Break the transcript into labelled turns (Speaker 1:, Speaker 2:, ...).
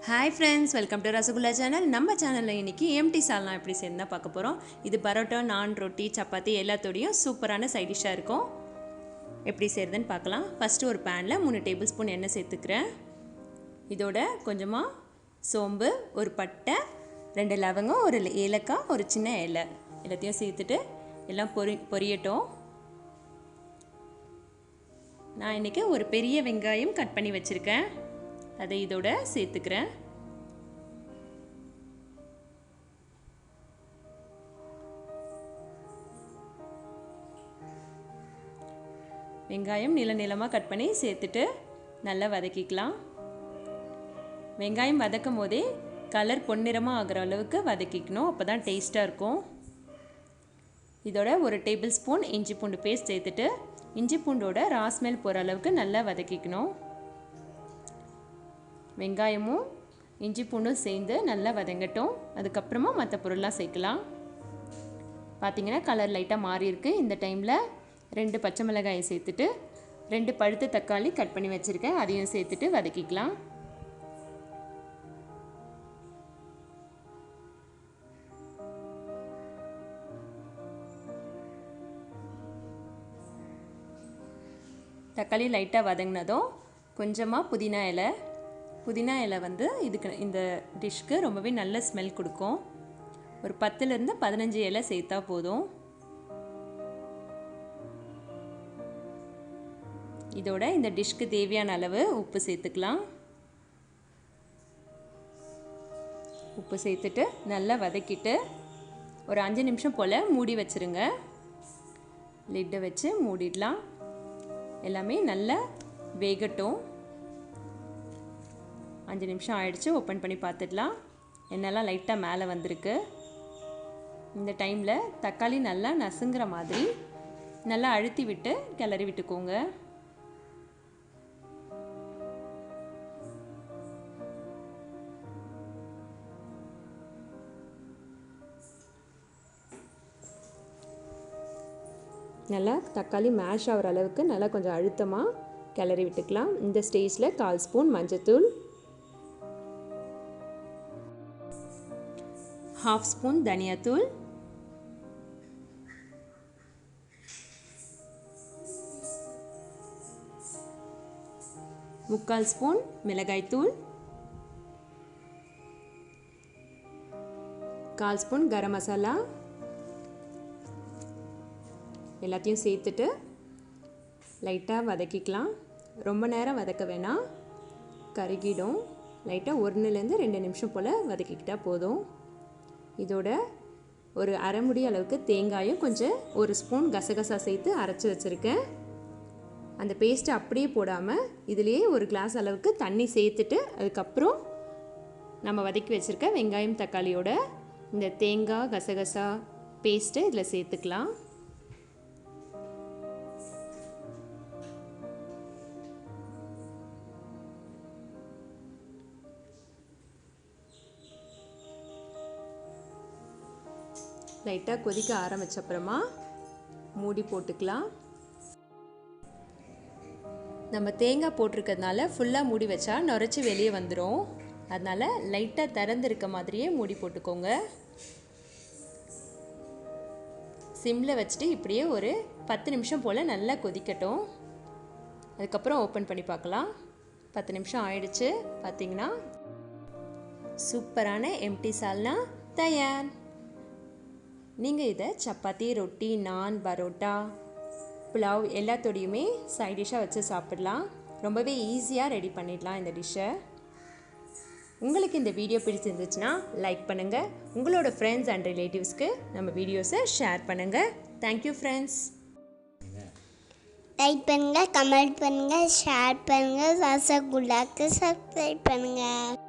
Speaker 1: Hi friends, welcome to Rasgulla channel. நம்ம சேனல்ல இன்னைக்கு empty salna எப்படி செய்யணும்னு பார்க்க போறோம். இது பரோட்டா, naan, rooti, chapati எல்லாத்தோடையும் சூப்பரான சைட் டிஷ்ஷா இருக்கும். எப்படி செய்யறதுன்னு பார்க்கலாம். ஃபர்ஸ்ட் ஒரு panல 3 டேபிள்ஸ்பூன் எண்ணெய் சேர்த்துக்கிறேன். இதோட கொஞ்சமா சோம்பு, ஒரு பட்டை, 2 லவங்கம், ஒரு ஏலக்காய், ஒரு சின்ன இலை எல்லாத்தையும் சேர்த்துட்டு எல்லாம் பொரியட்டும். நான் இன்னைக்கு ஒரு பெரிய வெங்காயம் கட் பண்ணி வச்சிருக்கேன். அதை இதோட சேர்த்துக்கிறேன். வெங்காயம் நீளமா கட் பண்ணி சேர்த்துட்டு நல்லா வதக்கிக்கலாம். வெங்காயம் வதக்கும் போதே கலர் பொன்னிறமா ஆகிற அளவுக்கு வதக்கிக்கணும். அப்பதான் டேஸ்டா இருக்கும். இதோட ஒரு டேபிள்ஸ்பூன் இஞ்சி பூண்டு பேஸ்ட் சேர்த்துட்டு இஞ்சி பூண்டோட ரா ஸ்மெல் போற அளவுக்கு நல்லா வதக்கிக்கணும். வெங்காயமும் இஞ்சி பூண்டும் சேர்ந்து நல்லா வதங்கட்டும். அதுக்கு அப்புறமா மற்ற பொருள்லாம் சேர்க்கலாம். பாத்தீங்கன்னா கலர் லைட்டா மாறி இருக்கு. இந்த டைம்ல 2 பச்சை மிளகாயை சேர்த்துட்டு 2 பழுத்த தக்காளி கட் பண்ணி வச்சிருக்கேன். அதையும் சேர்த்துட்டு வதக்கிக்கலாம். தக்காளி லைட்டா வதங்கினதும் கொஞ்சமா புதினா இலை வந்து இதுக்கு இந்த டிஷ்க்கு ரொம்பவே நல்ல ஸ்மெல் கொடுக்கும். ஒரு 10 இருந்து 15 இலை சேர்த்தா போதும். இதோட இந்த டிஷ்க்கு தேவையான அளவு உப்பு சேர்த்துக்கலாம். உப்பு சேர்த்துட்டு நல்லா வதக்கிட்டு ஒரு 5 நிமிஷம் போல மூடி வச்சிருங்க. லிட்டை வச்சு மூடிடலாம். எல்லாமே நல்லா வேகட்டும். 5 நிமிஷம் ஆயிடுச்சு. ஓப்பன் பண்ணி பார்த்துடலாம். எண்ணெய்லாம் லைட்டாக மேலே வந்திருக்கு. இந்த டைமில் தக்காளி நல்லா நசுங்குற மாதிரி நல்லா அழுத்தி விட்டு கிளறி விட்டுக்கோங்க. நல்லா தக்காளி மேஷ் ஆகிற அளவுக்கு நல்லா கொஞ்சம் அழுத்தமாக கிளறி விட்டுக்கலாம். இந்த ஸ்டேஜில் 1/4 ஸ்பூன் மஞ்சத்தூள், 1/2 ஸ்பூன் தனியாத்தூள், 3/4 ஸ்பூன் மிளகாய்த்தூள், 1/4 ஸ்பூன் கரம் மசாலா எல்லாத்தையும் சேர்த்துட்டு லைட்டாக வதக்கிக்கலாம். ரொம்ப நேரம் வதக்க வேணாம், கருகிடும். லைட்டாக 1லேருந்து 2 நிமிஷம் போல் வதக்கிக்கிட்டால் போதும். இதோட ஒரு அரை முடி அளவுக்கு தேங்காயும் கொஞ்சம் 1 ஸ்பூன் கசகசா சேர்த்து அரைச்சி வச்சுருக்கேன். அந்த பேஸ்ட்டை அப்படியே போடாமல் இதுலேயே ஒரு கிளாஸ் அளவுக்கு தண்ணி சேர்த்துட்டு அதுக்கப்புறம் நம்ம வதக்கி வச்சுருக்க வெங்காயம் தக்காளியோட இந்த தேங்காய் கசகசா பேஸ்ட்டு இதில் சேர்த்துக்கலாம். லைட்டாக கொதிக்க ஆரம்பிச்ச அப்புறமா மூடி போட்டுக்கலாம். நம்ம தேங்காய் போட்டிருக்கிறதுனால ஃபுல்லாக மூடி வச்சா நுரைச்சி வெளியே வந்துடும். அதனால் லைட்டாக திறந்துருக்க மாதிரியே மூடி போட்டுக்கோங்க. சிம்மில் வச்சுட்டு இப்படியே ஒரு 10 நிமிஷம் போல் நல்லா கொதிக்கட்டும். அதுக்கப்புறம் ஓப்பன் பண்ணி பார்க்கலாம். 10 நிமிஷம் ஆயிடுச்சு. பார்த்தீங்கன்னா சூப்பரான எம்டி சால்னா தயார். நீங்கள் இதை சப்பாத்தி, ரொட்டி, நான், பரோட்டா, புலாவ் எல்லாத்தோடையுமே சைட் டிஷ்ஷாக வச்சு சாப்பிடலாம். ரொம்பவே ஈஸியாக ரெடி பண்ணிடலாம் இந்த டிஷ்ஷை. உங்களுக்கு இந்த வீடியோ பிடிச்சிருந்துச்சுன்னா லைக் பண்ணுங்கள். உங்களோட ஃப்ரெண்ட்ஸ் அண்ட் ரிலேட்டிவ்ஸ்க்கு நம்ம வீடியோஸை ஷேர் பண்ணுங்கள். Thank you friends.
Speaker 2: லைக் பண்ணுங்கள், கமெண்ட் பண்ணுங்கள், ஷேர் பண்ணுங்கள், ரசகுல்லாக்கு சப்ஸ்கிரைப் பண்ணுங்கள்.